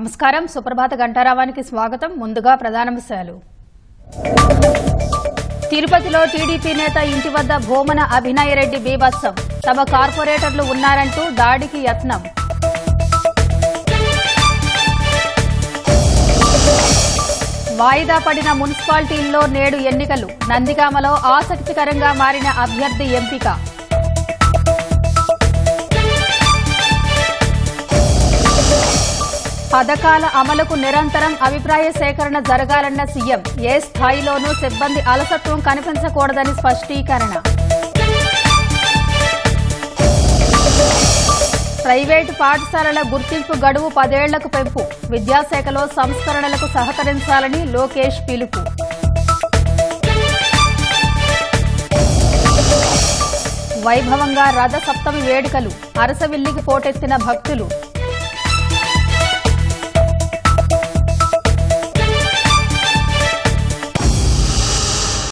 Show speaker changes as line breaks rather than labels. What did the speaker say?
నమస్కారం. సుప్రభాత గంటారావానికి స్వాగతం. ముందుగా ప్రధానాంశాలు. తిరుపతిలో టీడీపీ నేత ఇంటి వద్ద భూమన అభినయ్ రెడ్డి బీభత్సం. తమ కార్పొరేటర్లు ఉన్నారంటూ దాడికి యత్నం. వాయిదా పడిన మున్సిపాలిటీల్లో నేడు ఎన్నికలు. నందిగామలో ఆసక్తికరంగా మారిన అభ్యర్థి ఎంపిక. పథకాల అమలుకు నిరంతరం అభిప్రాయ సేకరణ జరగాలన్న సీఎం. ఏ స్థాయిలోనూ సిబ్బంది అలసత్వం కనిపించకూడదని స్పష్టీకరణ. ప్రైవేటు పాఠశాలల గుర్తింపు గడువు 10 ఏళ్లకు పెంపు. విద్యాశాఖలో సంస్కరణలకు సహకరించాలని లోకేష్ పిలుపు. వైభవంగా రథ సప్తమి వేడుకలు. అరసవిల్లికి పోటెత్తిన భక్తులు.